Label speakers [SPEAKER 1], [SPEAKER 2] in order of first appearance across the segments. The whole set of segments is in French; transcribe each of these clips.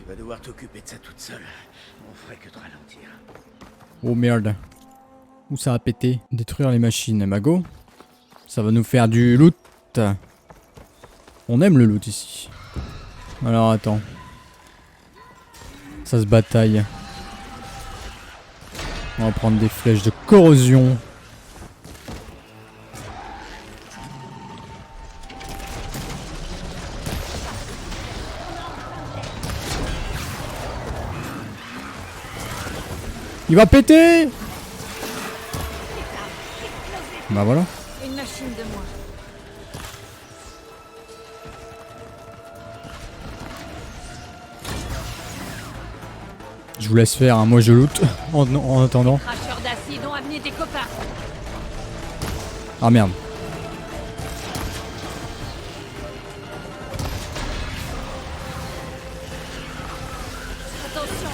[SPEAKER 1] vas devoir t'occuper de ça toute seule. On ferait que de ralentir.
[SPEAKER 2] Oh merde. Où ça a pété? Détruire les machines. Mago. Ça va nous faire du loot. On aime le loot ici. Alors attends. Ça se bataille. On va prendre des flèches de corrosion. Il va péter! Bah voilà.
[SPEAKER 3] Une machine de moins.
[SPEAKER 2] Je vous laisse faire, hein. Moi je loot en attendant.
[SPEAKER 3] Cracheurs d'acide ont amené des copains.
[SPEAKER 2] Ah merde.
[SPEAKER 3] Attention.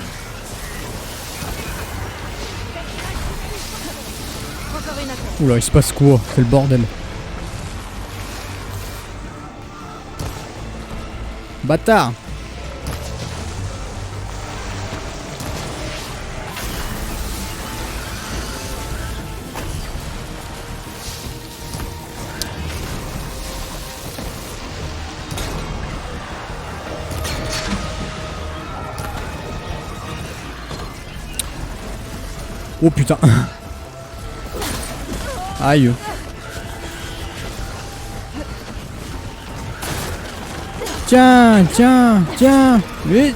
[SPEAKER 3] Encore une attaque.
[SPEAKER 2] Oula, il se passe quoi? C'est le bordel. Bâtard! Oh putain. Aïe. Tiens, tiens, tiens. Vite.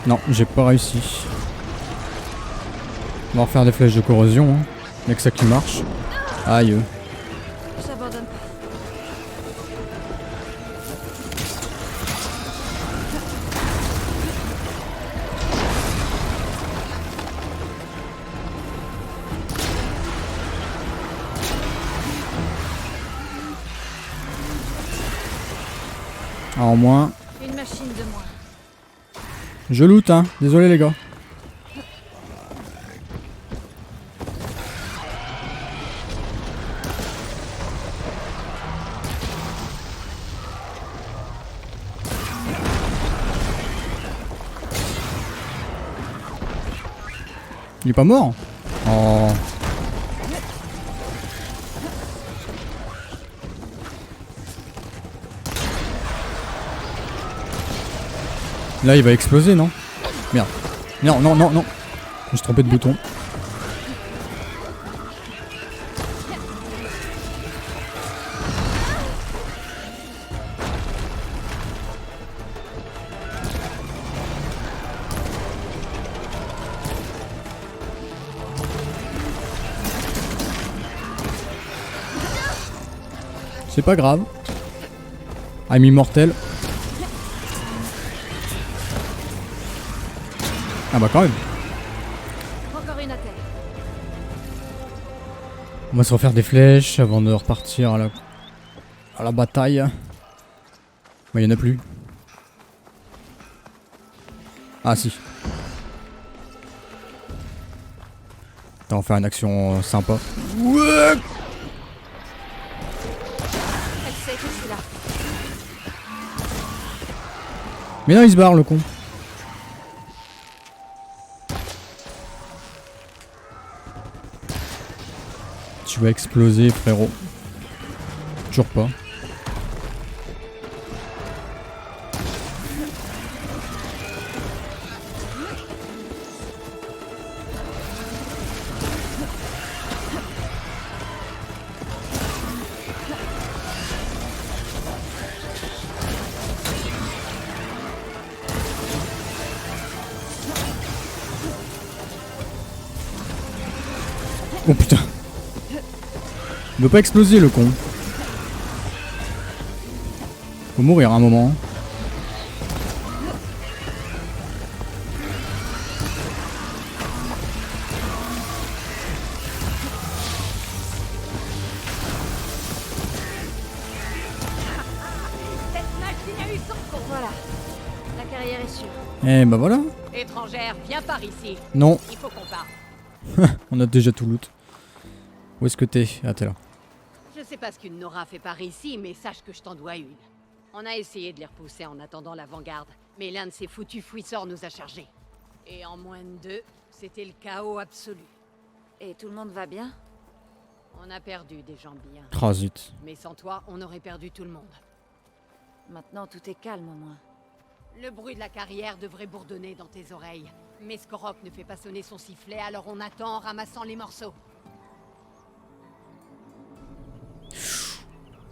[SPEAKER 2] Non, j'ai pas réussi. On va refaire des flèches de corrosion. Hein. Y'a que ça qui marche. Aïe.
[SPEAKER 3] J'abandonne pas.
[SPEAKER 2] Alors moins.
[SPEAKER 3] Une machine de moins.
[SPEAKER 2] Je loot hein. Désolé les gars. Il est pas mort? Oh. Là il va exploser non? Merde. Non non non non. Je me suis trompé de bouton. C'est pas grave. I'm immortel. Ah bah quand même.
[SPEAKER 3] Encore une attaque.
[SPEAKER 2] On va se refaire des flèches avant de repartir à la bataille. Bah y'en a plus. Ah si. Attends, on va faire une action sympa. Ouais.
[SPEAKER 3] Elle sait que je suis là.
[SPEAKER 2] Mais non il se barre le con. Tu vas exploser frérot. Toujours pas. Oh putain. Il veut pas exploser le con. Faut mourir à un moment.
[SPEAKER 3] Cette machine a eu son compte. Voilà. La carrière est sûre.
[SPEAKER 2] Eh bah voilà.
[SPEAKER 3] Étrangère, viens par ici.
[SPEAKER 2] Non,
[SPEAKER 3] Il faut qu'on parle.
[SPEAKER 2] on a déjà tout loot. Où est-ce que t'es? Ah t'es là.
[SPEAKER 3] Je sais pas ce qu'une Nora fait par ici, mais sache que je t'en dois une.
[SPEAKER 4] On a essayé de les repousser en attendant l'avant-garde, mais l'un de ces foutus fouisseurs nous a chargés. Et en moins de 2, c'était le chaos absolu.
[SPEAKER 3] Et tout le monde va bien?
[SPEAKER 4] On a perdu des gens bien.
[SPEAKER 2] Oh zut.
[SPEAKER 4] Mais sans toi, on aurait perdu tout le monde.
[SPEAKER 3] Maintenant, tout est calme au moins.
[SPEAKER 4] Le bruit de la carrière devrait bourdonner dans tes oreilles. Mais Skorok ne fait pas sonner son sifflet, alors on attend en ramassant les morceaux.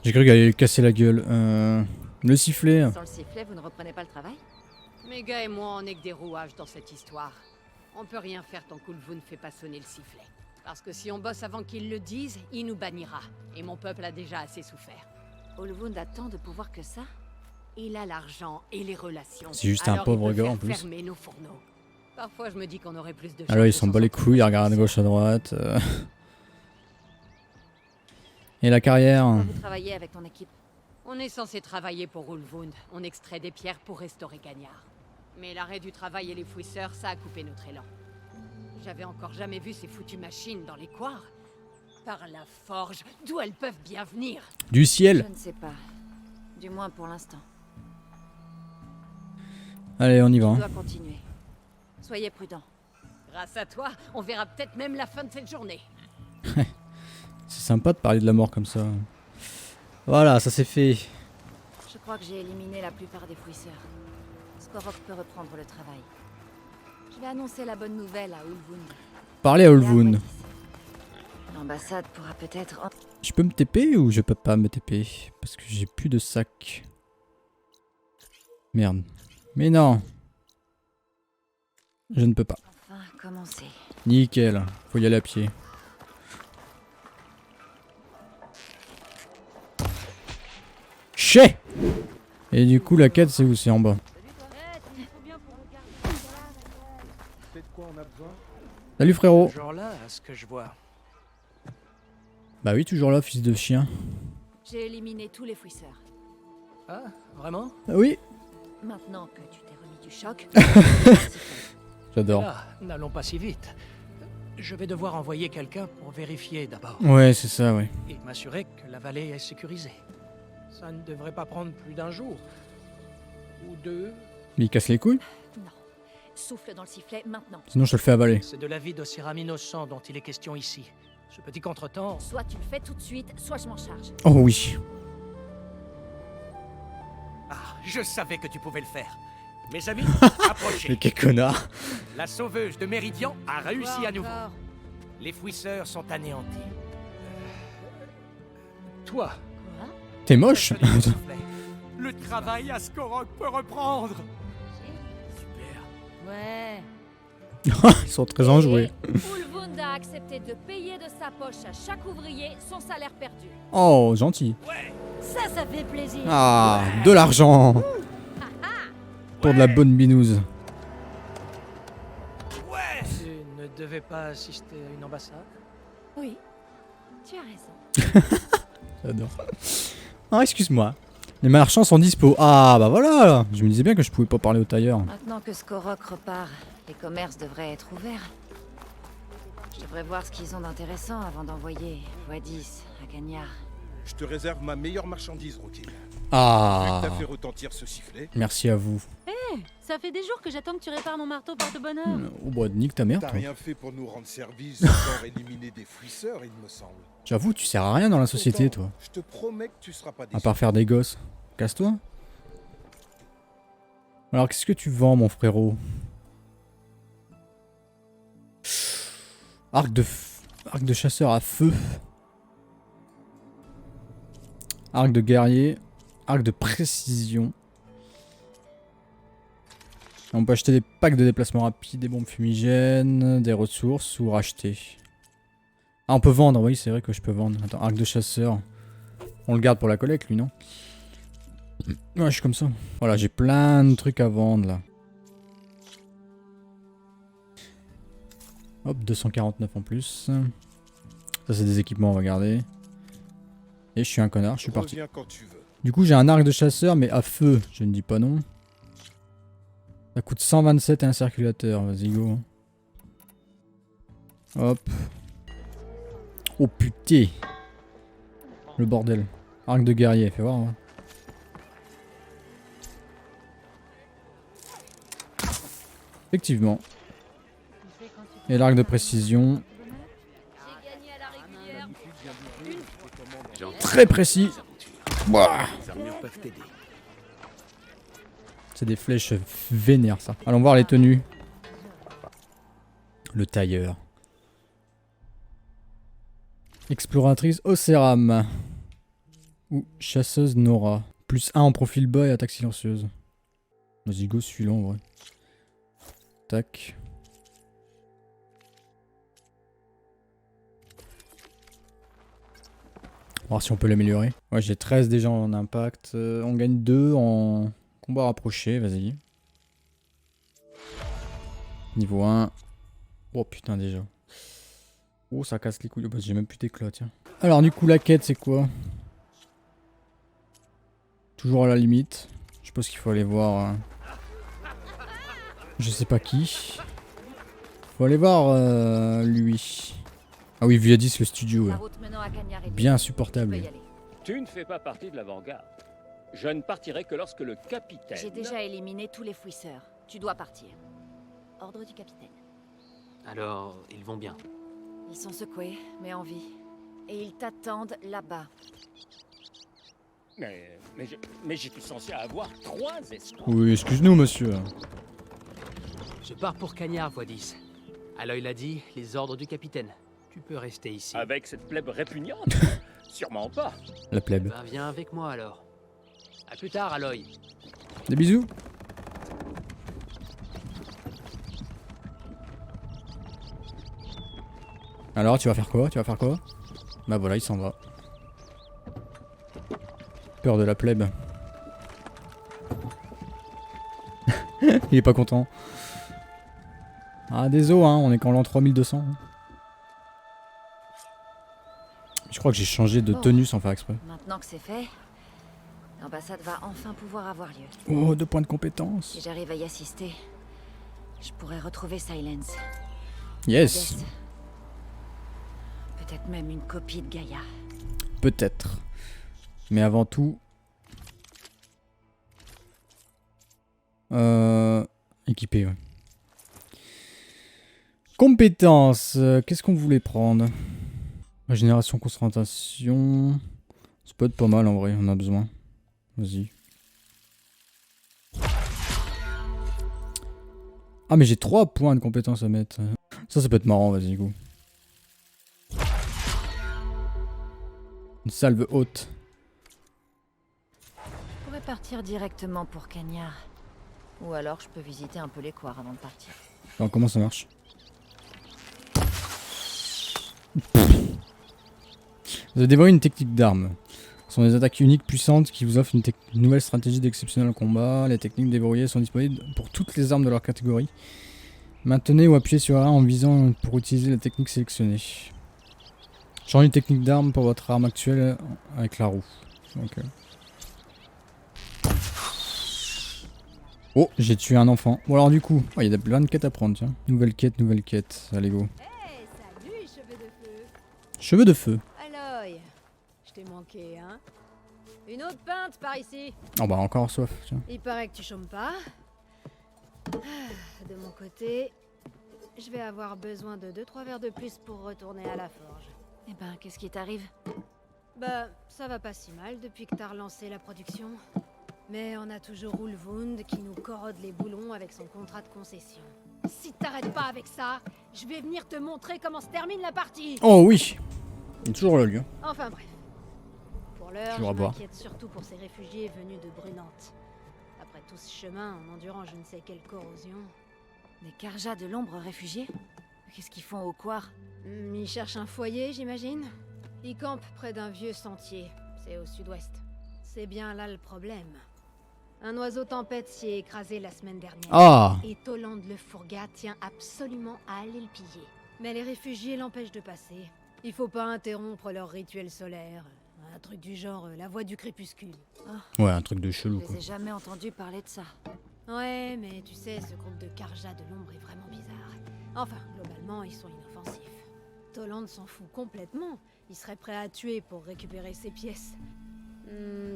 [SPEAKER 2] J'ai cru qu'elle allait lui casser la gueule. Le sifflet.
[SPEAKER 3] Sans le sifflet, vous ne reprenez pas le travail?
[SPEAKER 4] Méga et moi, on n'est que des rouages dans cette histoire. On peut rien faire tant qu'Ulvu ne fait pas sonner le sifflet. Parce que si on bosse avant qu'il le dise, il nous bannira. Et mon peuple a déjà assez souffert.
[SPEAKER 3] Ulvund a tant de pouvoir que ça?
[SPEAKER 4] Il a l'argent et les relations.
[SPEAKER 2] C'est juste un
[SPEAKER 4] Alors
[SPEAKER 2] pauvre
[SPEAKER 4] il peut
[SPEAKER 2] gars,
[SPEAKER 4] faire
[SPEAKER 2] en plus.
[SPEAKER 4] Fermer nos fourneaux. Parfois, je me dis qu'on aurait plus de.
[SPEAKER 2] Alors il
[SPEAKER 4] chance
[SPEAKER 2] s'en
[SPEAKER 4] de
[SPEAKER 2] bat les
[SPEAKER 4] sortir.
[SPEAKER 2] couilles, il regarde à gauche à droite. Et la carrière.
[SPEAKER 3] Vous travaillez avec ton équipe?
[SPEAKER 4] On est censé travailler pour Ulvund. On extrait des pierres pour restaurer Gagnard. Mais l'arrêt du travail et les fouisseurs, ça a coupé notre élan. J'avais encore jamais vu ces foutues machines dans les couards. Par la forge, d'où elles peuvent bien venir.
[SPEAKER 2] Du
[SPEAKER 3] Je
[SPEAKER 2] ciel.
[SPEAKER 3] ne sais pas. Du moins pour l'instant.
[SPEAKER 2] Allez, on y va.
[SPEAKER 3] On
[SPEAKER 2] hein.
[SPEAKER 3] doit continuer. Soyez prudents.
[SPEAKER 4] Grâce à toi, on verra peut-être même la fin de cette journée.
[SPEAKER 2] C'est sympa de parler de la mort comme ça. Voilà, ça c'est fait.
[SPEAKER 3] Je crois que j'ai éliminé la plupart des fouisseurs. Skorok peut reprendre le travail. Je vais annoncer la bonne nouvelle à Ulvund.
[SPEAKER 2] Parlez à
[SPEAKER 3] Et à
[SPEAKER 2] Ulvund.
[SPEAKER 3] Wadis. L'ambassade pourra peut-être...
[SPEAKER 2] Je peux me TP ou je peux pas me TP? Parce que j'ai plus de sac. Merde. Mais non. Je ne peux pas.
[SPEAKER 3] enfin commencer.
[SPEAKER 2] Nickel. Faut y aller à pied. Chais! Et du coup, la quête, c'est où? C'est en bas. Salut frérot.
[SPEAKER 5] Toujours là, à ce que je vois.
[SPEAKER 2] Bah oui, toujours là, fils de chien.
[SPEAKER 3] J'ai éliminé tous les fouisseurs.
[SPEAKER 5] Ah, vraiment?
[SPEAKER 2] Ah oui.
[SPEAKER 3] Maintenant que tu t'es remis du choc...
[SPEAKER 2] J'adore.
[SPEAKER 5] Là, n'allons pas si vite. Je vais devoir envoyer quelqu'un pour vérifier d'abord.
[SPEAKER 2] Ouais, c'est ça, ouais.
[SPEAKER 5] Et m'assurer que la vallée est sécurisée. Ça ne devrait pas prendre plus d'un jour. Ou deux.
[SPEAKER 2] Mais il casse les couilles.
[SPEAKER 3] non. Souffle dans le sifflet maintenant.
[SPEAKER 2] Sinon, je te le fais avaler.
[SPEAKER 5] C'est de la vie d'Osiram innocent dont il est question ici. Ce petit contretemps...
[SPEAKER 3] Soit tu le fais tout de suite, soit je m'en charge.
[SPEAKER 2] Oh oui.
[SPEAKER 6] Ah, je savais que tu pouvais le faire. Mes amis, approchez.
[SPEAKER 2] Mais quel connard.
[SPEAKER 6] La sauveuse de Méridian a réussi
[SPEAKER 4] Quoi
[SPEAKER 6] à nouveau.
[SPEAKER 4] encore?
[SPEAKER 6] Les fouisseurs sont anéantis.
[SPEAKER 5] Toi,
[SPEAKER 3] Quoi?
[SPEAKER 2] T'es moche.
[SPEAKER 6] Tenez le sifflet. Le travail à Skorok peut reprendre. Super.
[SPEAKER 3] Ouais.
[SPEAKER 2] Ils sont très enjoués.
[SPEAKER 3] Ulvund a accepté de payer de sa poche à chaque ouvrier son salaire perdu.
[SPEAKER 2] Oh, gentil.
[SPEAKER 3] Ça fait plaisir.
[SPEAKER 2] Ah, de l'argent. Pour de la bonne binouse.
[SPEAKER 6] Ouais.
[SPEAKER 5] tu ne devais pas assister à une ambassade?
[SPEAKER 3] Oui, tu as raison.
[SPEAKER 2] J'adore. Ah, excuse-moi. Les marchands sont dispo. Ah, bah voilà. Je me disais bien que je pouvais pas parler au tailleur.
[SPEAKER 3] Maintenant que Skorok repart, les commerces devraient être ouverts. Je devrais voir ce qu'ils ont d'intéressant avant d'envoyer Wadis à Gagnard.
[SPEAKER 7] Je te réserve ma meilleure marchandise, Rocky. Vu
[SPEAKER 2] Ah.
[SPEAKER 7] que t'as fait retentir ce sifflet,
[SPEAKER 2] Merci à vous.
[SPEAKER 8] Ça fait des jours que j'attends que tu répares mon marteau porte-bonheur.
[SPEAKER 2] Oh, bah, nique ta mère,
[SPEAKER 7] t'as
[SPEAKER 2] toi.
[SPEAKER 7] rien fait pour nous rendre service, encore éliminer des fouisseurs, il me semble.
[SPEAKER 2] J'avoue, tu sers à rien dans la société,
[SPEAKER 7] Pourtant,
[SPEAKER 2] toi.
[SPEAKER 7] Je te promets que tu seras pas
[SPEAKER 2] À
[SPEAKER 7] déçu.
[SPEAKER 2] part faire des gosses. Casse-toi. Alors, qu'est-ce que tu vends, mon frérot? Arc de chasseur à feu. Arc de guerrier. Arc de précision. On peut acheter des packs de déplacement rapide, des bombes fumigènes, des ressources ou racheter. Ah, on peut vendre, oui, c'est vrai que je peux vendre. Attends, arc de chasseur. On le garde pour la collecte, lui, non? Ouais, je suis comme ça. Voilà, j'ai plein de trucs à vendre, là. Hop, 249 en plus. Ça, c'est des équipements, on va garder. Et je suis un connard, je suis parti.
[SPEAKER 7] Reviens quand tu veux.
[SPEAKER 2] Du coup, j'ai un arc de chasseur, mais à feu. Je ne dis pas non. Ça coûte 127 et un circulateur. Vas-y, go. Hop. Oh putain. Le bordel. Arc de guerrier, fais voir. Hein. Effectivement. Et l'arc de précision. Très précis. Ouah.
[SPEAKER 6] Les armures peuvent t'aider.
[SPEAKER 2] C'est des flèches vénères ça. Allons voir les tenues. Le tailleur. Exploratrice Océram. Ou chasseuse Nora. Plus 1 en profil bas et attaque silencieuse. Vas-y, go celui-là en vrai. Tac. On va voir si on peut l'améliorer. Ouais, j'ai 13 déjà en impact. On gagne 2 en combat rapproché, vas-y. Niveau 1. Oh putain déjà. Oh ça casse les couilles. Oh, bah, j'ai même plus d'éclat tiens. Alors du coup la quête c'est quoi? Toujours à la limite. Je pense qu'il faut aller voir... Je sais pas qui. Faut aller voir lui. Ah oui, Viadis le studio.
[SPEAKER 3] La route menant à Cagnard est
[SPEAKER 2] Bien
[SPEAKER 3] libre.
[SPEAKER 2] insupportable.
[SPEAKER 3] Tu peux y aller.
[SPEAKER 9] Tu ne fais pas partie de l'avant-garde. Je ne partirai que lorsque le capitaine...
[SPEAKER 3] J'ai déjà éliminé tous les fouisseurs. Tu dois partir. Ordre du capitaine.
[SPEAKER 10] Alors, ils vont bien.
[SPEAKER 3] Ils sont secoués, mais en vie. Et ils t'attendent là-bas.
[SPEAKER 9] Mais j'étais censé avoir 3 escouades.
[SPEAKER 2] Oui, excuse-nous monsieur.
[SPEAKER 10] Je pars pour Cagnard, Voidis. Aloy l'a dit, les ordres du capitaine. Tu peux rester ici.
[SPEAKER 9] Avec cette plèbe répugnante? Sûrement pas.
[SPEAKER 2] La plèbe.
[SPEAKER 10] Ben, viens avec moi alors. À plus tard, Aloy.
[SPEAKER 2] Des bisous. Alors, tu vas faire quoi? Tu vas faire quoi? Bah voilà, il s'en va. Peur de la plèbe. Il est pas content. Ah, désolé, hein, on est qu'en l'an 3200. hein. Je crois que j'ai changé de
[SPEAKER 3] Bon.
[SPEAKER 2] tenue sans faire exprès.
[SPEAKER 3] Maintenant que c'est fait, l'ambassade va enfin pouvoir avoir lieu.
[SPEAKER 2] Oh, 2 points de compétence.
[SPEAKER 3] Si j'arrive à y assister, je pourrais retrouver Silence.
[SPEAKER 2] Yes.
[SPEAKER 3] Modeste. Peut-être même une copie de Gaïa.
[SPEAKER 2] Peut-être. Mais avant tout... Équipé, ouais. Compétences. Qu'est-ce qu'on voulait prendre? Régénération, concentration... Ça peut être pas mal en vrai, on a besoin. Vas-y. Ah mais j'ai 3 points de compétences à mettre. Ça peut être marrant, vas-y, go. Une salve haute.
[SPEAKER 3] Je pourrais partir directement pour Cagnard. Ou alors je peux visiter un peu les couards avant de partir.
[SPEAKER 2] Alors comment ça marche? Vous avez dévoilé une technique d'armes. Ce sont des attaques uniques puissantes qui vous offrent une nouvelle stratégie d'exceptionnel combat. Les techniques déverrouillées sont disponibles pour toutes les armes de leur catégorie. Maintenez ou appuyez sur A en visant pour utiliser la technique sélectionnée. Changez une technique d'arme pour votre arme actuelle avec la roue. Ok. Oh, j'ai tué un enfant. Bon alors du coup, il y a plein de quêtes à prendre, tiens. Nouvelle quête. Allez go.
[SPEAKER 4] Hey, salut, cheveux de feu.
[SPEAKER 2] Cheveux de feu.
[SPEAKER 4] Aloy, je t'ai manqué, hein? Une autre pinte par ici.
[SPEAKER 2] Oh bah encore soif, tiens.
[SPEAKER 4] Il paraît que tu chômes pas. De mon côté, je vais avoir besoin de 2-3 verres de plus pour retourner à la forge.
[SPEAKER 3] Eh ben, qu'est-ce qui t'arrive?
[SPEAKER 4] Bah, ça va pas si mal depuis que t'as relancé la production. Mais on a toujours Ulvund qui nous corrode les boulons avec son contrat de concession. Si t'arrêtes pas avec ça, je vais venir te montrer comment se termine la partie.
[SPEAKER 2] Oh oui. Il est toujours le lieu.
[SPEAKER 4] Enfin bref. Pour l'heure,
[SPEAKER 2] Toujours à
[SPEAKER 4] je
[SPEAKER 2] boire.
[SPEAKER 4] m'inquiète surtout pour ces réfugiés venus de Brunante. Après tout ce chemin en endurant je ne sais quelle corrosion.
[SPEAKER 3] Des Karjas de l'ombre réfugiés? Qu'est-ce qu'ils font au couard?
[SPEAKER 4] Ils cherchent un foyer, j'imagine. Ils campent près d'un vieux sentier. C'est au sud-ouest. C'est bien là le problème. Un oiseau tempête s'y est écrasé la semaine dernière.
[SPEAKER 2] Ah.
[SPEAKER 4] Et Toland le Fourga tient absolument à aller le piller. Mais les réfugiés l'empêchent de passer. Il faut pas interrompre leur rituel solaire. Un truc du genre la voix du crépuscule.
[SPEAKER 2] Ouais, un truc de chelou
[SPEAKER 3] Je
[SPEAKER 2] quoi.
[SPEAKER 3] les ai jamais entendu parler de ça.
[SPEAKER 4] Ouais, mais tu sais, ce groupe de Karjas de l'ombre est vraiment bizarre. Enfin, globalement, ils sont inoffensifs. Toland s'en fout complètement. Il serait prêt à tuer pour récupérer ses pièces.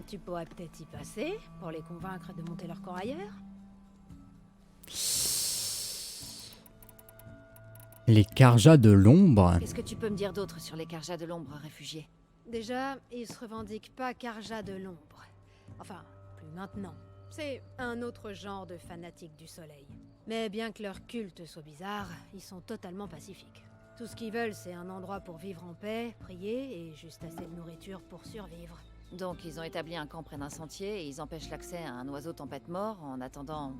[SPEAKER 4] Tu pourrais peut-être y passer pour les convaincre de monter leur camp ailleurs.
[SPEAKER 2] Les Karjas de l'ombre.
[SPEAKER 3] Qu'est-ce que tu peux me dire d'autre sur les Karjas de l'ombre réfugiés?
[SPEAKER 11] Déjà, ils se revendiquent pas Karja de l'ombre. Enfin, plus maintenant. C'est un autre genre de fanatiques du soleil. Mais bien que leur culte soit bizarre, ils sont totalement pacifiques. Tout ce qu'ils veulent, c'est un endroit pour vivre en paix, prier et juste assez de nourriture pour survivre.
[SPEAKER 3] Donc ils ont établi un camp près d'un sentier et ils empêchent l'accès à un oiseau tempête mort en attendant...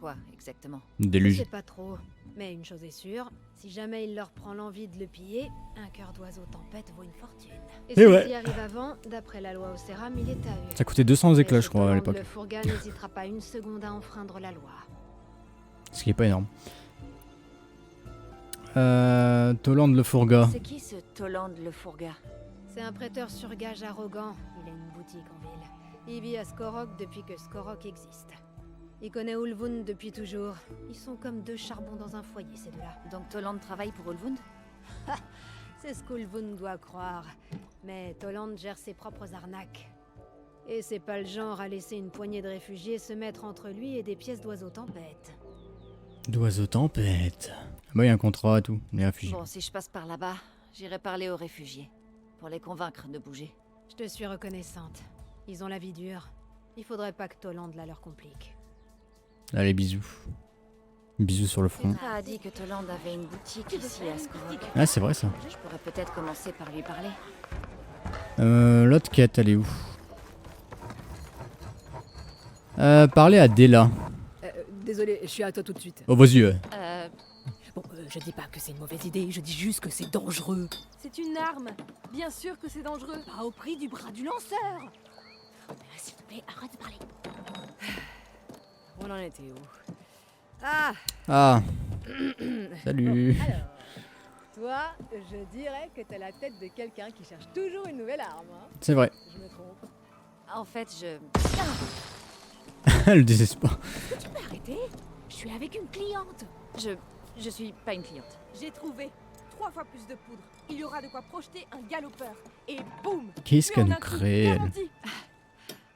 [SPEAKER 3] Quoi, exactement?
[SPEAKER 11] Je
[SPEAKER 2] Déluge.
[SPEAKER 11] sais pas trop, mais une chose est sûre, si jamais il leur prend l'envie de le piller, un cœur d'oiseau tempête vaut une fortune. Et
[SPEAKER 2] Et
[SPEAKER 11] s'ils
[SPEAKER 2] ouais.
[SPEAKER 11] y arrivent avant, d'après la loi Océram, il est à eux.
[SPEAKER 2] Ça coûtait 200 éclats,
[SPEAKER 11] Et
[SPEAKER 2] je crois, à
[SPEAKER 11] Toland
[SPEAKER 2] l'époque.
[SPEAKER 11] Le Fourga n'hésitera pas une seconde à enfreindre la loi.
[SPEAKER 2] Ce qui est pas énorme. Toland le Fourga.
[SPEAKER 3] C'est qui ce Toland le Fourga?
[SPEAKER 11] C'est un prêteur sur gage arrogant, il a une boutique en ville. Il vit à Skorok depuis que Skorok existe. Il connaît Ulvund depuis toujours. Ils sont comme deux charbons dans un foyer, ces deux-là.
[SPEAKER 3] Donc Toland travaille pour Ulvund?
[SPEAKER 11] C'est ce qu'Ulvund doit croire. Mais Toland gère ses propres arnaques. Et c'est pas le genre à laisser une poignée de réfugiés se mettre entre lui et des pièces d'oiseaux tempête.
[SPEAKER 2] D'oiseau tempête. Bah, il y a un contrat et tout, les réfugiés.
[SPEAKER 3] Bon, si je passe par là-bas, j'irai parler aux réfugiés. Pour les convaincre de bouger.
[SPEAKER 11] Je te suis reconnaissante. Ils ont la vie dure. Il faudrait pas que Toland la leur complique.
[SPEAKER 2] Allez, bisous. Bisous sur le front.
[SPEAKER 3] Petra a dit que Toland avait une boutique ici à Skorok.
[SPEAKER 2] Ah, c'est vrai ça.
[SPEAKER 3] Je pourrais peut-être commencer par lui parler.
[SPEAKER 2] L'autre quête, elle est où? Parler à Della.
[SPEAKER 12] Désolé, je suis à toi tout de suite.
[SPEAKER 2] Oh, vas-y,
[SPEAKER 12] Bon, je dis pas que c'est une mauvaise idée, je dis juste que c'est dangereux.
[SPEAKER 8] C'est une arme. Bien sûr que c'est dangereux.
[SPEAKER 12] Pas au prix du bras du lanceur. S'il te plaît, arrête de parler. On en était où? Ah,
[SPEAKER 2] Ah. Salut.
[SPEAKER 12] alors, toi, je dirais que t'as la tête de quelqu'un qui cherche toujours une nouvelle arme. Hein.
[SPEAKER 2] C'est vrai.
[SPEAKER 12] Je me trompe.
[SPEAKER 3] En fait, je...
[SPEAKER 2] Le désespoir.
[SPEAKER 12] Est-ce que tu peux arrêter? Je suis avec une cliente.
[SPEAKER 3] Je suis pas une cliente.
[SPEAKER 8] J'ai trouvé 3 fois plus de poudre. Il y aura de quoi projeter un galopeur. Et boum!
[SPEAKER 2] Qu'est-ce
[SPEAKER 8] Tu
[SPEAKER 2] qu'elle
[SPEAKER 8] en
[SPEAKER 2] nous
[SPEAKER 8] as un truc
[SPEAKER 2] crée, elle?
[SPEAKER 8] garanti.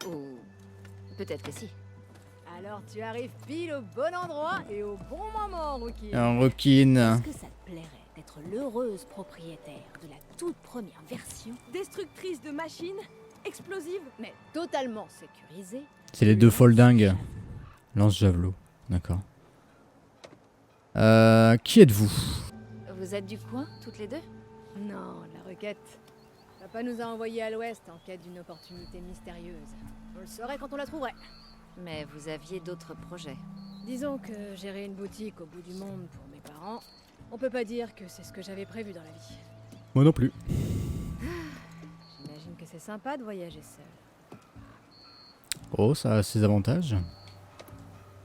[SPEAKER 3] Ou... Peut-être que si.
[SPEAKER 12] Alors tu arrives pile au bon endroit et au bon moment, Rookie.
[SPEAKER 2] Un requin.
[SPEAKER 12] Est-ce que ça te plairait d'être l'heureuse propriétaire de la toute première version,
[SPEAKER 8] Destructrice de machines, explosive.
[SPEAKER 12] mais totalement sécurisée?
[SPEAKER 2] C'est les deux foldingues. Lance-javelot. D'accord. Qui êtes-vous?
[SPEAKER 3] Vous êtes du coin, toutes les deux?
[SPEAKER 12] Non, la requête. Papa nous a envoyés à l'ouest en quête d'une opportunité mystérieuse. On le saurait quand on la trouverait.
[SPEAKER 3] Mais vous aviez d'autres projets.
[SPEAKER 12] Disons que gérer une boutique au bout du monde pour mes parents, on peut pas dire que c'est ce que j'avais prévu dans la vie.
[SPEAKER 2] Moi non plus.
[SPEAKER 12] J'imagine que c'est sympa de voyager seul.
[SPEAKER 2] Oh, ça a ses avantages.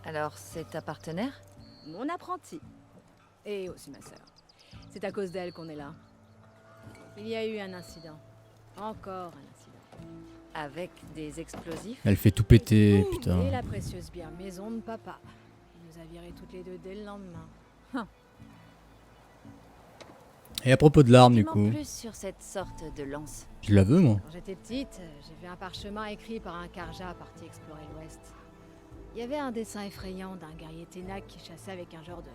[SPEAKER 3] Alors, c'est ta partenaire?
[SPEAKER 12] Mon apprenti. Et aussi ma sœur. C'est à cause d'elle qu'on est là. Il y a eu un incident. Encore un incident.
[SPEAKER 3] Avec des explosifs?
[SPEAKER 2] Elle fait tout péter,
[SPEAKER 12] Boum,
[SPEAKER 2] putain.
[SPEAKER 12] Et la précieuse bière maison de papa. Il nous a virés toutes les deux dès le lendemain.
[SPEAKER 2] Et à propos de l'arme, du
[SPEAKER 3] Dis-moi
[SPEAKER 2] coup.
[SPEAKER 3] plus sur cette sorte de lance.
[SPEAKER 2] Je la veux, moi.
[SPEAKER 12] Quand j'étais petite, j'ai vu un parchemin écrit par un Karja parti explorer l'Ouest. Il y avait un dessin effrayant d'un guerrier Ténac qui chassait avec un genre de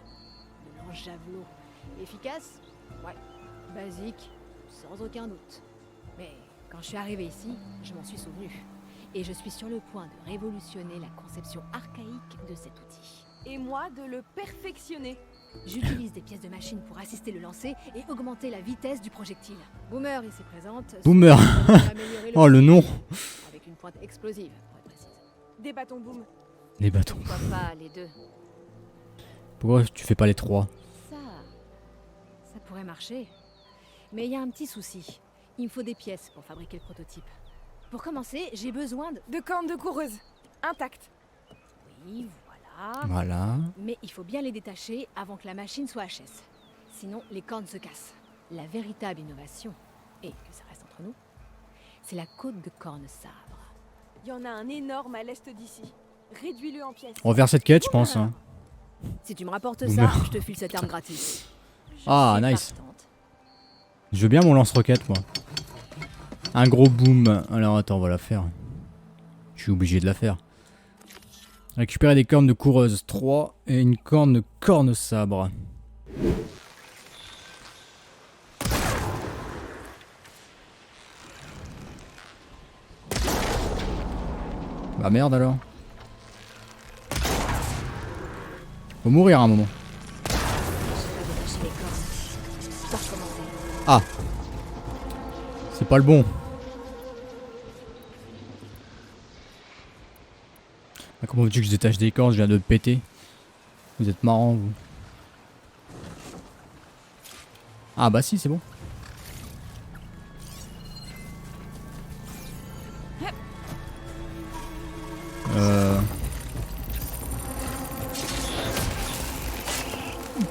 [SPEAKER 12] lance-javelot. Efficace? Ouais. Basique? Sans aucun doute. Mais quand je suis arrivée ici, je m'en suis souvenue. Et je suis sur le point de révolutionner la conception archaïque de cet outil.
[SPEAKER 8] Et moi de le perfectionner.
[SPEAKER 12] J'utilise des pièces de machine pour assister le lancer et augmenter la vitesse du projectile. Boomer ici présente.
[SPEAKER 2] Boomer.
[SPEAKER 12] pour améliorer
[SPEAKER 2] Oh, le nom.
[SPEAKER 12] avec une pointe explosive, pour être précise.
[SPEAKER 8] Des bâtons boum.
[SPEAKER 2] Les bâtons.
[SPEAKER 3] Pourquoi pas les deux?
[SPEAKER 2] Pourquoi tu fais pas les trois?
[SPEAKER 12] Ça pourrait marcher. Mais il y a un petit souci. Il me faut des pièces pour fabriquer le prototype. Pour commencer, j'ai besoin
[SPEAKER 8] De cornes de coureuse. Intactes.
[SPEAKER 12] Oui, voilà.
[SPEAKER 2] Voilà.
[SPEAKER 12] Mais il faut bien les détacher avant que la machine soit HS. Sinon, les cornes se cassent. La véritable innovation, et que ça reste entre nous, c'est la côte de corne sabre.
[SPEAKER 8] Il y en a un énorme à l'est d'ici. Réduis-le en pièces.
[SPEAKER 2] On va faire cette quête, je pense. Hein.
[SPEAKER 12] Si tu me rapportes
[SPEAKER 2] Boomer.
[SPEAKER 12] ça, je te file cette arme gratis.
[SPEAKER 2] Ah,
[SPEAKER 3] suis
[SPEAKER 2] nice.
[SPEAKER 3] partante.
[SPEAKER 2] Je veux bien mon lance-roquette, moi. Un gros boom. Alors, attends, on va la faire. Je suis obligé de la faire. Récupérer des cornes de coureuse 3 et une corne de corne sabre. Bah merde alors. Faut mourir à un moment. Ah. C'est pas le bon. Ah, comment veux-tu que je détache des cordes? Je viens de péter. Vous êtes marrants vous. Ah bah si, c'est bon.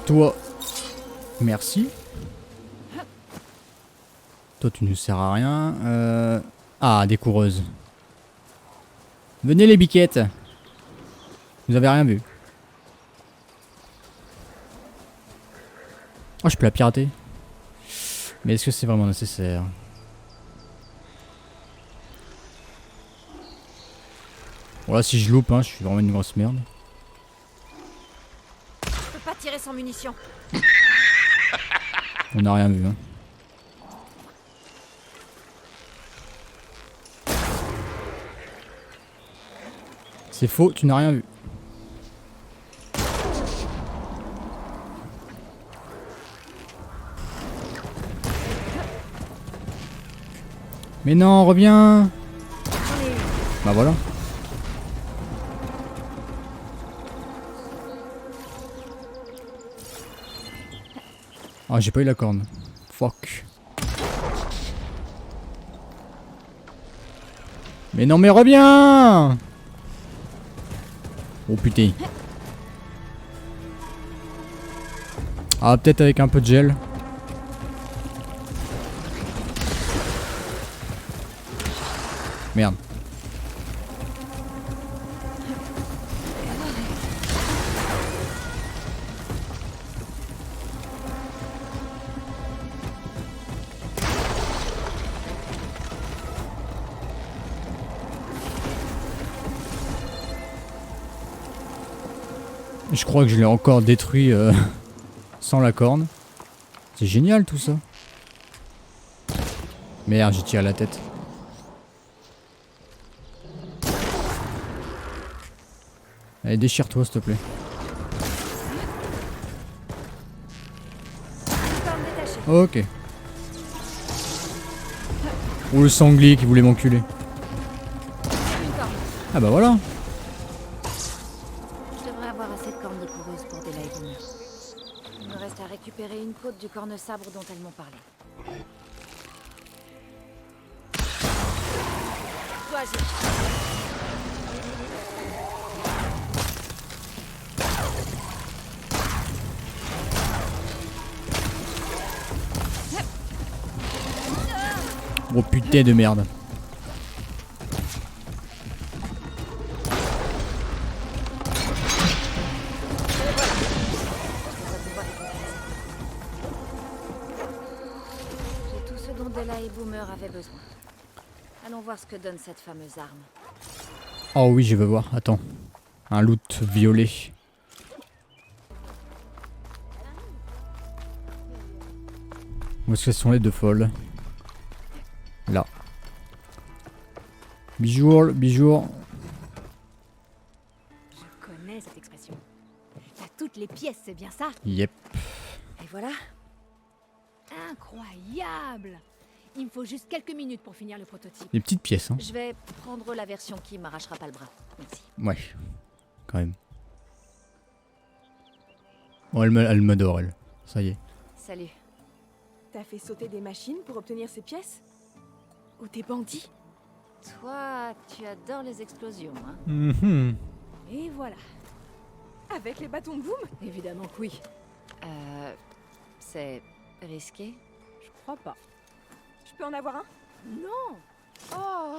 [SPEAKER 2] Toi. Merci. Toi tu ne sers à rien. Ah, des coureuses. Venez les biquettes. Vous avez rien vu. Oh, je peux la pirater. Mais est-ce que c'est vraiment nécessaire? Bon là si je loupe, hein, je suis vraiment une grosse merde.
[SPEAKER 3] Je peux pas tirer sans munitions.
[SPEAKER 2] On n'a rien vu, hein. C'est faux, tu n'as rien vu. Mais non, reviens. Bah voilà. Ah, j'ai pas eu la corne. Fuck. Mais non, mais reviens. Oh putain. Ah, peut-être avec un peu de gel. Merde. Je crois que je l'ai encore détruit sans la corne. C'est génial tout ça. Merde, j'ai tiré à la tête. Allez, déchire-toi s'il te plaît. Ok. Ou le sanglier qui voulait m'enculer. Ah bah voilà.
[SPEAKER 3] Je devrais avoir assez de cornes de coureuse pour Della et Boomer. Il me reste à récupérer une côte du corne-sabre dont elles m'ont parlé. Toi,
[SPEAKER 2] Oh putain de merde.
[SPEAKER 3] j'ai tout ce dont Della et Boomer avaient besoin. Allons voir ce que donne cette fameuse arme.
[SPEAKER 2] Oh oui, je veux voir. Attends. Un loot violet. Où est-ce qu'elles sont les deux folles? Là. Bijour, bijour.
[SPEAKER 11] Je connais cette expression. T'as toutes les pièces, c'est bien ça?
[SPEAKER 2] Yep.
[SPEAKER 11] Et voilà. Incroyable! Il me faut juste quelques minutes pour finir le prototype.
[SPEAKER 2] Des petites pièces, hein.
[SPEAKER 3] Je vais prendre la version qui m'arrachera pas le bras. Merci.
[SPEAKER 2] Ouais. Quand même. Oh, elle m'adore, elle. Ça y est.
[SPEAKER 3] Salut.
[SPEAKER 8] T'as fait sauter des machines pour obtenir ces pièces? Ou des bandits?
[SPEAKER 3] Toi, tu adores les explosions, hein?
[SPEAKER 2] Mhm.
[SPEAKER 8] Et voilà. Avec les bâtons de boom?
[SPEAKER 3] Évidemment que oui. C'est risqué?
[SPEAKER 11] Je crois pas.
[SPEAKER 8] Je peux en avoir un?
[SPEAKER 11] Non! Oh!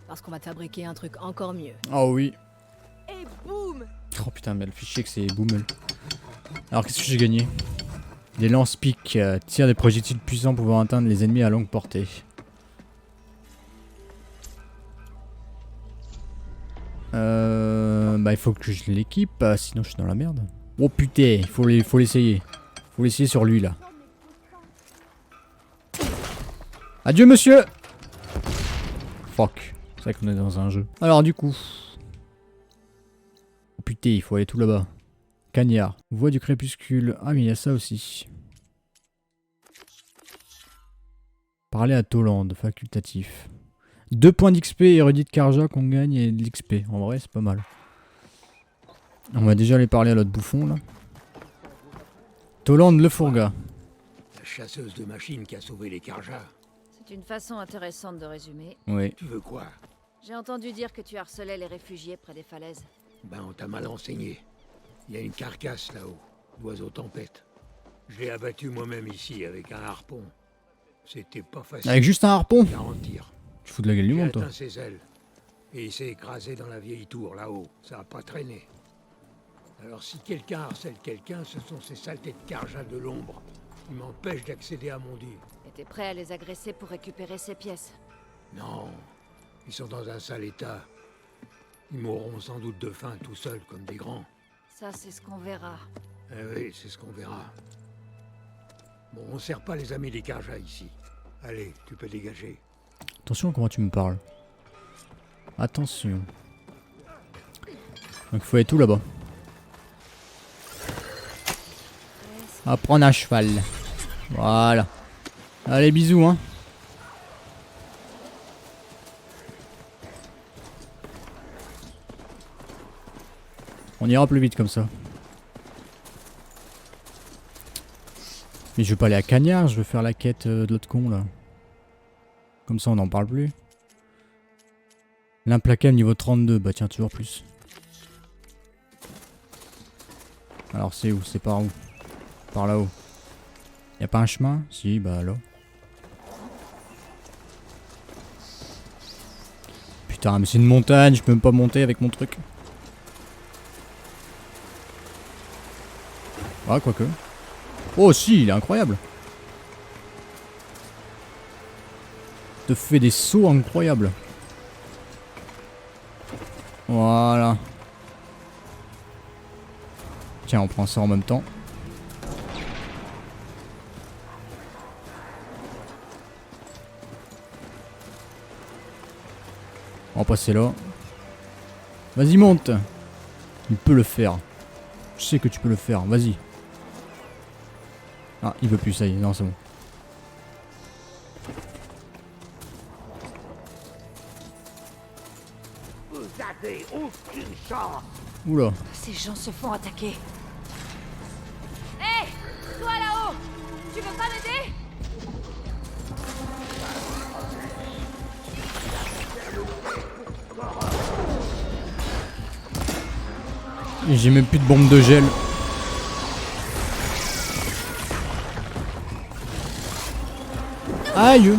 [SPEAKER 11] Parce qu'on va te fabriquer un truc encore mieux.
[SPEAKER 2] Oh oui.
[SPEAKER 8] Et boum!
[SPEAKER 2] Oh putain, mais le fichier que c'est boomel. Alors qu'est-ce que j'ai gagné? Des lance-piques tirent des projectiles puissants pouvant atteindre les ennemis à longue portée. Bah il faut que je l'équipe, sinon je suis dans la merde. Oh putain, il faut l'essayer. Faut l'essayer sur lui là. Adieu monsieur. Fuck. C'est vrai qu'on est dans un jeu. Alors du coup... Oh putain, il faut aller tout là-bas. Cagnard. Voix du crépuscule. Ah mais il y a ça aussi. Parler à Toland, facultatif. 2 points d'XP, érudit de Karja qu'on gagne et de l'XP. En vrai, c'est pas mal. On va déjà aller parler à l'autre bouffon là. Toland le Fourga.
[SPEAKER 5] La chasseuse de machines qui a sauvé les Karja.
[SPEAKER 3] C'est une façon intéressante de résumer.
[SPEAKER 2] Oui.
[SPEAKER 5] Tu veux quoi?
[SPEAKER 3] J'ai entendu dire que tu harcelais les réfugiés près des falaises.
[SPEAKER 5] Ben, on t'a mal enseigné. Il y a une carcasse là-haut, l'oiseau tempête. Je l'ai abattu moi-même ici avec un harpon. C'était pas facile.
[SPEAKER 2] Avec juste un harpon?
[SPEAKER 5] Garantir.
[SPEAKER 2] Tu fous de la gueule du monde, toi.
[SPEAKER 5] J'ai atteint ses ailes. Et il s'est écrasé dans la vieille tour là-haut. Ça a pas traîné. Alors si quelqu'un harcèle quelqu'un, ce sont ces saletés de Karja de l'ombre qui m'empêchent d'accéder à mon dieu.
[SPEAKER 3] Et t'es prêt à les agresser pour récupérer ces pièces?
[SPEAKER 5] Non, ils sont dans un sale état. Ils mourront sans doute de faim tout seuls comme des grands.
[SPEAKER 3] Ça, c'est ce qu'on verra.
[SPEAKER 5] Eh oui, c'est ce qu'on verra. Bon, on sert pas les amis des Karja ici. Allez, tu peux dégager.
[SPEAKER 2] Attention à comment tu me parles. Attention. Donc il faut aller tout là-bas. À prendre à cheval. Voilà. Allez, bisous, hein. On ira plus vite comme ça. Mais je veux pas aller à Cagnard, je veux faire la quête de l'autre con là. Comme ça on n'en parle plus. L'implacable niveau 32, bah tiens toujours plus. Alors c'est où? C'est par où? Par là-haut. Y'a pas un chemin? Si, bah là. Putain mais c'est une montagne, je peux même pas monter avec mon truc. Ah quoique. Oh si, il est incroyable. Te fait des sauts incroyables. Voilà. Tiens, on prend ça en même temps. On va passer là. Vas-y, monte. Il peut le faire. Je sais que tu peux le faire, vas-y. Ah, il veut plus, ça y est, non, c'est bon.
[SPEAKER 6] Vous avez aucune chance.
[SPEAKER 2] Oula.
[SPEAKER 3] Ces gens se font attaquer. Hé, toi là-haut, tu veux pas m'aider?
[SPEAKER 2] Et j'ai même plus de bombe de gel. Aïe.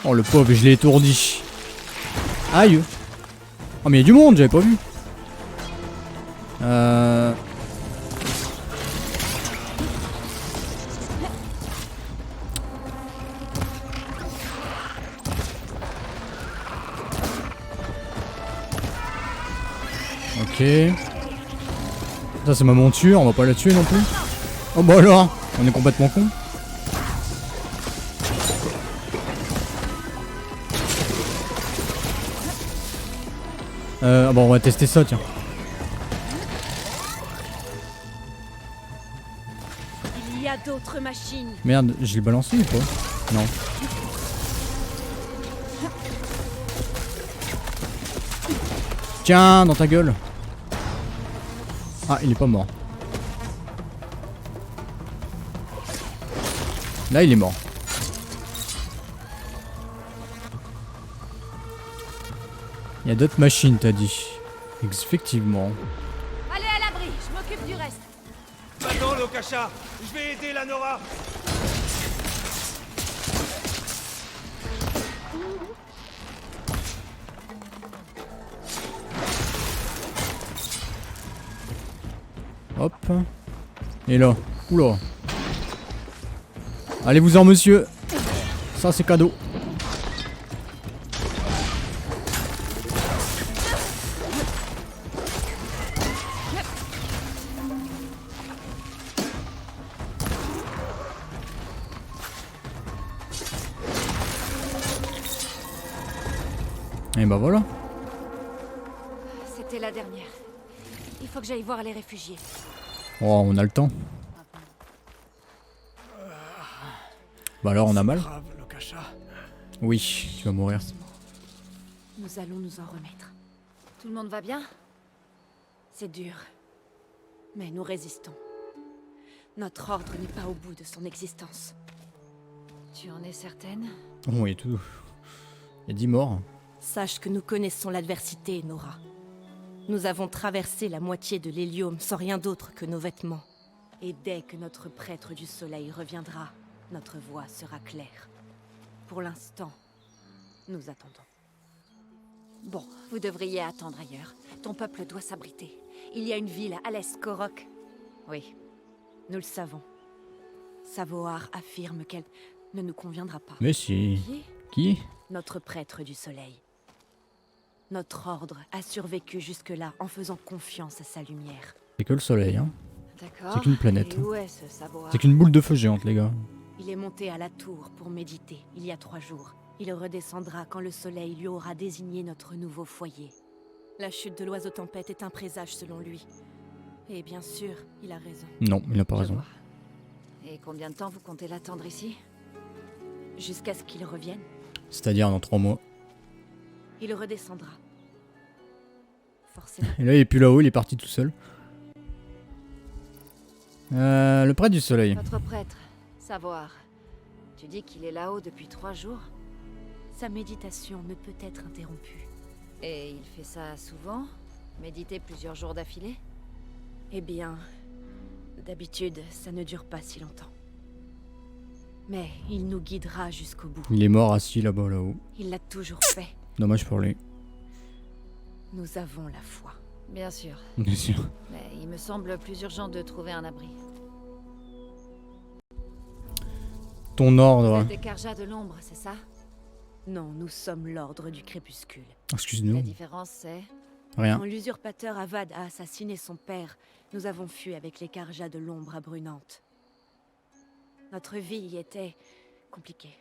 [SPEAKER 2] Oh le pauvre, je l'ai étourdi. Aïe. Oh mais il y a du monde, j'avais pas vu. Ok. Ça c'est ma monture, on va pas la tuer non plus. Oh bah alors, on est complètement con. Bon on va tester ça tiens.
[SPEAKER 8] Il y a d'autres machines.
[SPEAKER 2] Merde, je l'ai balancé ou pas? Non. Tiens, dans ta gueule. Ah, il est pas mort. Là, il est mort. Il y a d'autres machines, t'as dit. Effectivement.
[SPEAKER 8] Allez à l'abri, je m'occupe du reste.
[SPEAKER 6] Maintenant, Lokasha, je vais aider la Nora.
[SPEAKER 2] Hop. Et là. Oula. Allez-vous-en, monsieur. Ça, c'est cadeau. Et bah voilà.
[SPEAKER 3] C'était la dernière. Il faut que j'aille voir les réfugiés.
[SPEAKER 2] Oh, on a le temps. Bah alors on a mal. Oui, tu vas mourir.
[SPEAKER 3] Nous allons nous en remettre. Tout le monde va bien? C'est dur. Mais nous résistons. Notre ordre n'est pas au bout de son existence. Tu en es certaine?
[SPEAKER 2] Oh, il y a tout. Il y a 10 morts.
[SPEAKER 13] Sache que nous connaissons l'adversité, Nora. Nous avons traversé la moitié de l'hélium sans rien d'autre que nos vêtements. Et dès que notre prêtre du soleil reviendra, notre voie sera claire. Pour l'instant, nous attendons.
[SPEAKER 3] Bon, vous devriez attendre ailleurs. Ton peuple doit s'abriter. Il y a une ville à l'est, Korok.
[SPEAKER 13] Oui, nous le savons. Savoar affirme qu'elle ne nous conviendra pas.
[SPEAKER 2] Mais si. Qui?
[SPEAKER 13] Notre prêtre du soleil. Notre ordre a survécu jusque-là en faisant confiance à sa lumière.
[SPEAKER 2] C'est que le soleil, hein.
[SPEAKER 3] D'accord.
[SPEAKER 2] C'est qu'une planète.
[SPEAKER 3] Et où est ce Savoar?
[SPEAKER 2] C'est qu'une boule de feu géante, les gars.
[SPEAKER 13] Il est monté à la tour pour méditer il y a 3 jours. Il redescendra quand le soleil lui aura désigné notre nouveau foyer. La chute de l'oiseau tempête est un présage selon lui. Et bien sûr, il a raison.
[SPEAKER 2] Non, il n'a pas raison.
[SPEAKER 3] Et combien de temps vous comptez l'attendre ici?
[SPEAKER 13] Jusqu'à ce qu'il revienne.
[SPEAKER 2] C'est-à-dire dans 3 mois.
[SPEAKER 13] Il redescendra. Forcément.
[SPEAKER 2] Et là, il est plus là-haut, il est parti tout seul. Le prêtre du soleil.
[SPEAKER 3] Votre prêtre, Savoar. Tu dis qu'il est là-haut depuis 3 jours?
[SPEAKER 13] Sa méditation ne peut être interrompue.
[SPEAKER 3] Et il fait ça souvent? Méditer plusieurs jours d'affilée?
[SPEAKER 13] Eh bien, d'habitude, ça ne dure pas si longtemps. Mais il nous guidera jusqu'au bout.
[SPEAKER 2] Il est mort assis là-bas, là-haut.
[SPEAKER 13] Il l'a toujours fait.
[SPEAKER 2] Dommage pour lui.
[SPEAKER 13] Nous avons la foi.
[SPEAKER 3] Bien sûr.
[SPEAKER 2] Bien sûr.
[SPEAKER 3] Mais il me semble plus urgent de trouver un abri.
[SPEAKER 2] Ton ordre.
[SPEAKER 3] Vous êtes des Karja de l'ombre, c'est ça?
[SPEAKER 13] Non, nous sommes l'ordre du crépuscule.
[SPEAKER 2] Excuse-nous.
[SPEAKER 3] La différence, c'est...
[SPEAKER 2] Rien.
[SPEAKER 13] Quand l'usurpateur Avad a assassiné son père, nous avons fui avec les Karja de l'ombre à Brunante. Notre vie y était compliquée.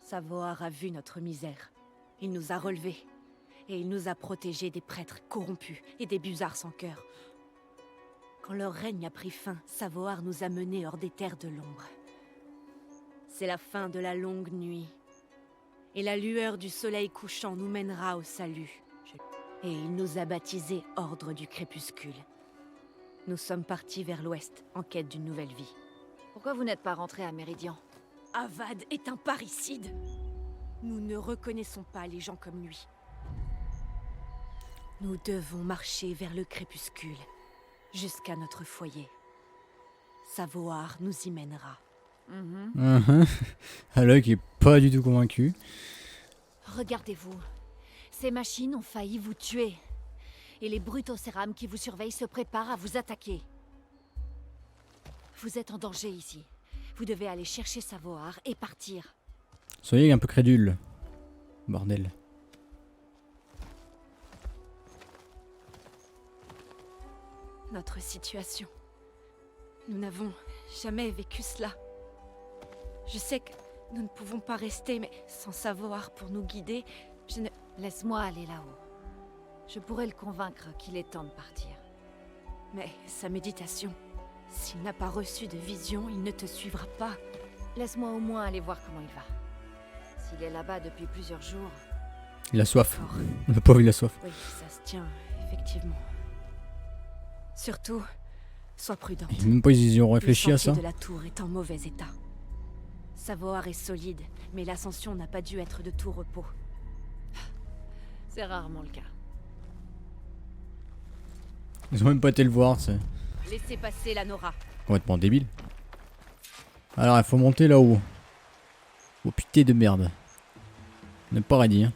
[SPEAKER 13] Savoar a vu notre misère. Il nous a relevés. Et il nous a protégés des prêtres corrompus et des busards sans cœur. Quand leur règne a pris fin, Savoar nous a menés hors des terres de l'ombre. C'est la fin de la longue nuit. Et la lueur du soleil couchant nous mènera au salut. Et il nous a baptisés Ordre du Crépuscule. Nous sommes partis vers l'ouest, en quête d'une nouvelle vie.
[SPEAKER 3] Pourquoi vous n'êtes pas rentré à Méridian?
[SPEAKER 13] Avad est un parricide. Nous ne reconnaissons pas les gens comme lui. Nous devons marcher vers le crépuscule, jusqu'à notre foyer. Savoar nous y mènera.
[SPEAKER 2] Alec est pas du tout convaincu.
[SPEAKER 3] Regardez-vous. Ces machines ont failli vous tuer. Et les brutocérames qui vous surveillent se préparent à vous attaquer. Vous êtes en danger ici. Vous devez aller chercher Savoar et partir.
[SPEAKER 2] Soyez un peu crédule. Bordel.
[SPEAKER 13] Notre situation. Nous n'avons jamais vécu cela. Je sais que nous ne pouvons pas rester, mais sans Savoar pour nous guider, je ne...
[SPEAKER 3] Laisse-moi aller là-haut. Je pourrais le convaincre qu'il est temps de partir.
[SPEAKER 13] Mais sa méditation... S'il n'a pas reçu de vision, il ne te suivra pas.
[SPEAKER 3] Laisse-moi au moins aller voir comment il va. S'il est là-bas depuis plusieurs jours...
[SPEAKER 2] Il a soif. Le pauvre, il a soif.
[SPEAKER 13] Oui, ça se tient, effectivement. Surtout, sois prudente.
[SPEAKER 2] Même pas ils y ont réfléchi à ça.
[SPEAKER 13] Le sentier de la tour est en mauvais état. Savoar est solide, mais l'ascension n'a pas dû être de tout repos.
[SPEAKER 3] C'est rarement le cas.
[SPEAKER 2] Ils ont même pas été le voir, c'est
[SPEAKER 13] Laissez passer la Nora.
[SPEAKER 2] complètement débile. Alors il faut monter là-haut. Oh putain de merde. On n'est pas ready hein.